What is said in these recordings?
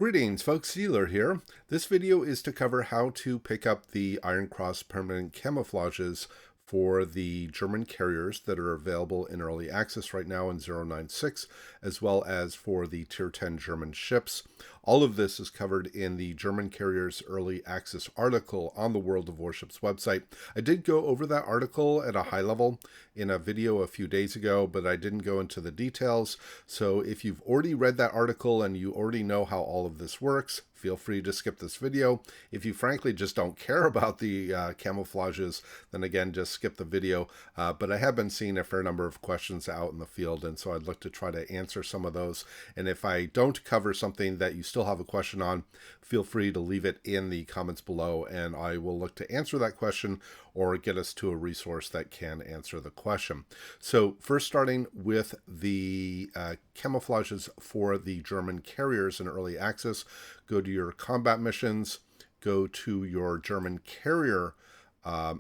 Greetings folks, Iolair here. This video is to cover how to pick up the Iron Cross permanent camouflages for the German carriers that are available in early access right now in 096, as well as for the Tier 10 German ships. All of this is covered in the German carriers early access article on the World of Warships website. I did go over that article at a high level in a video a few days ago, but I didn't go into the details. So if you've already read that article and you already know how all of this works, feel free to skip this video. If you frankly just don't care about the camouflages, then again, just skip the video. But I have been seeing a fair number of questions out in the field, and so I'd look to try to answer some of those. And if I don't cover something that you still have a question on, feel free to leave it in the comments below, and I will look to answer that question or get us to a resource that can answer the question. So first, starting with the camouflages for the German carriers in early access, go to your combat missions, go to your German carrier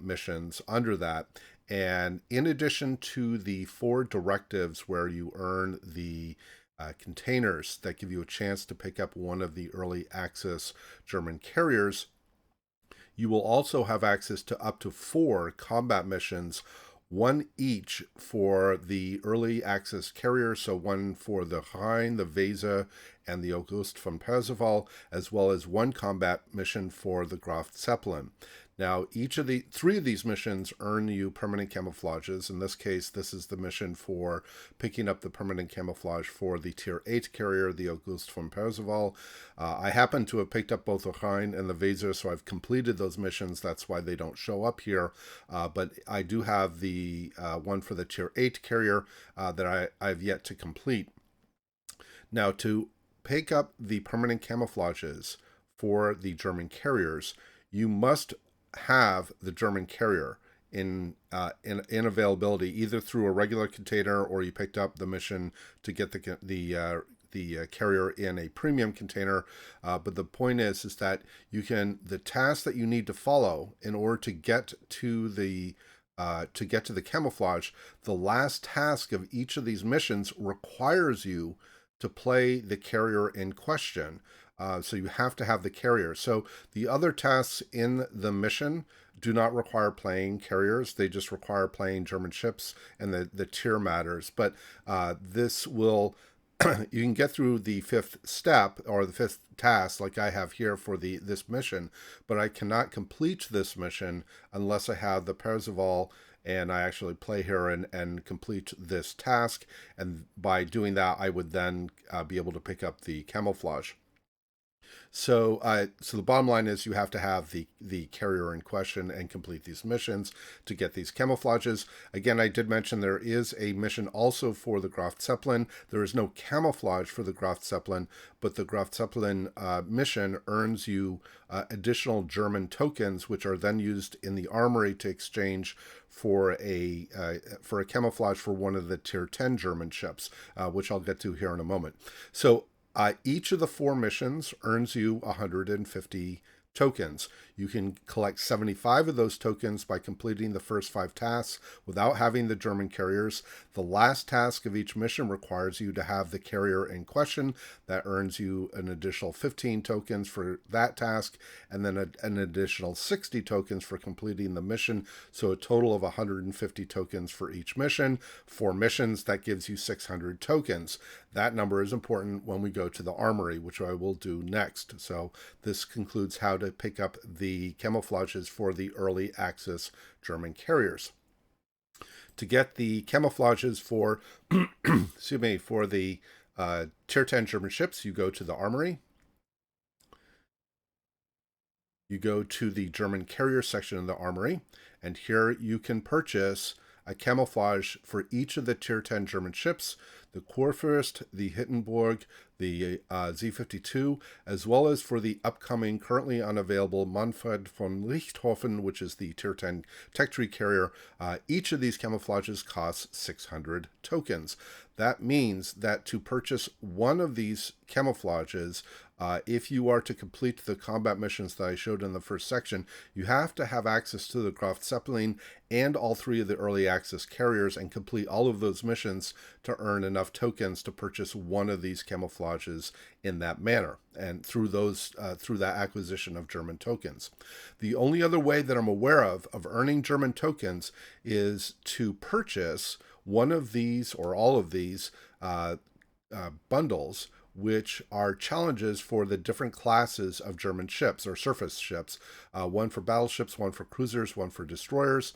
missions under that. And in addition to the 4 directives where you earn the containers that give you a chance to pick up one of the early access German carriers, you will also have access to up to 4 combat missions, one each for the early access carrier, so one for the Rhein, the Weser, and the August von Perceval, as well as one combat mission for the Graf Zeppelin. Now, each of the 3 of these missions earn you permanent camouflages. In this case, this is the mission for picking up the permanent camouflage for the Tier 8 carrier, the August von Perceval. I happen to have picked up both the Rhein and the Weser, so I've completed those missions. That's why they don't show up here. But I do have the one for the Tier 8 carrier that I've yet to complete. Now, to pick up the permanent camouflages for the German carriers, you must have the German carrier in availability, either through a regular container or you picked up the mission to get the carrier in a premium container. But the point is that the task that you need to follow in order to get to the camouflage, the last task of each of these missions requires you to play the carrier in question. So you have to have the carrier. So the other tasks in the mission do not require playing carriers. They just require playing German ships, and the tier matters. But this will, you can get through the 5th step or the 5th task like I have here for this mission, but I cannot complete this mission unless I have the Perceval and I actually play here and complete this task. And by doing that, I would then be able to pick up the camouflage. So the bottom line is you have to have the carrier in question and complete these missions to get these camouflages. Again, I did mention there is a mission also for the Graf Zeppelin. There is no camouflage for the Graf Zeppelin, but the Graf Zeppelin mission earns you additional German tokens, which are then used in the armory to exchange for a camouflage for one of the Tier 10 German ships, which I'll get to here in a moment. So each of the 4 missions earns you 150 tokens. You can collect 75 of those tokens by completing the first 5 tasks without having the German carriers. The last task of each mission requires you to have the carrier in question. That earns you an additional 15 tokens for that task, and then an additional 60 tokens for completing the mission. So a total of 150 tokens for each mission. 4 missions, that gives you 600 tokens. That number is important when we go to the armory, which I will do next. So this concludes how to pick up the camouflages for the early access German carriers. To get the camouflages for excuse me, for the Tier 10 German ships, you go to the armory. You go to the German carrier section of the armory, and here you can purchase a camouflage for each of the Tier 10 German ships, the Kurfürst, the Hittenburg, the Z-52, as well as for the upcoming, currently unavailable Manfred von Richthofen, which is the Tier 10 tech tree carrier. Each of these camouflages costs 600 tokens. That means that to purchase one of these camouflages, if you are to complete the combat missions that I showed in the first section, you have to have access to the Graf Zeppelin and all 3 of the early access carriers and complete all of those missions to earn enough enough tokens to purchase one of these camouflages in that manner, and through that acquisition of German tokens. The only other way that I'm aware of earning German tokens is to purchase one of these or all of these bundles, which are challenges for the different classes of German ships or surface ships, one for battleships, one for cruisers, one for destroyers.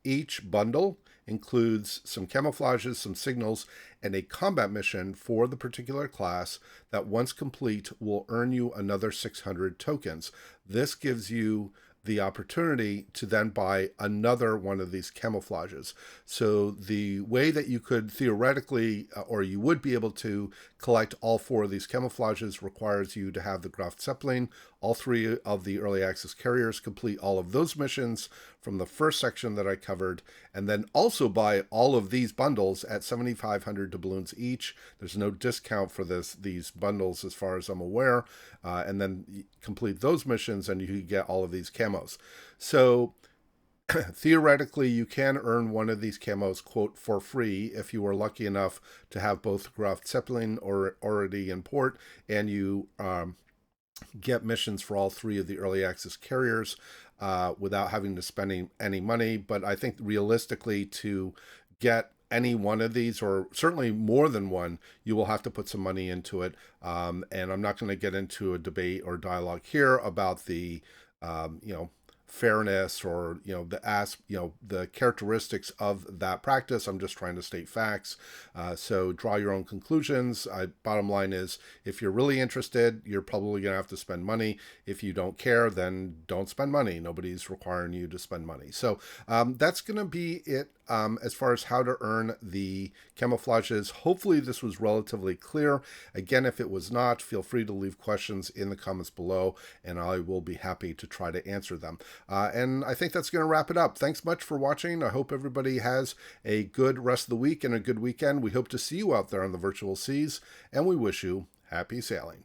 Each bundle includes some camouflages, some signals, and a combat mission for the particular class that, once complete, will earn you another 600 tokens. This gives you the opportunity to then buy another one of these camouflages. So the way that you could theoretically, or you would be able to collect all 4 of these camouflages, requires you to have the Graf Zeppelin, all 3 of the early access carriers, complete all of those missions from the first section that I covered, and then also buy all of these bundles at 7,500 doubloons each. There's no discount for these bundles as far as I'm aware, and then complete those missions and you get all of these camos. So theoretically, you can earn one of these camos, quote, for free if you are lucky enough to have both Graf Zeppelin already in port, and you get missions for all 3 of the early access carriers without having to spend any money. But I think realistically, to get any one of these, or certainly more than one, you will have to put some money into it. And I'm not going to get into a debate or dialogue here about the, fairness or the characteristics of that practice. I'm just trying to state facts, so draw your own conclusions. Bottom line is, if you're really interested, you're probably gonna have to spend money. If you don't care, then don't spend money. Nobody's requiring you to spend money. So that's gonna be it as far as how to earn the camouflages. Hopefully this was relatively clear. Again, if it was not, feel free to leave questions in the comments below, and I will be happy to try to answer them. And I think that's going to wrap it up. Thanks much for watching. I hope everybody has a good rest of the week and a good weekend. We hope to see you out there on the virtual seas, and we wish you happy sailing.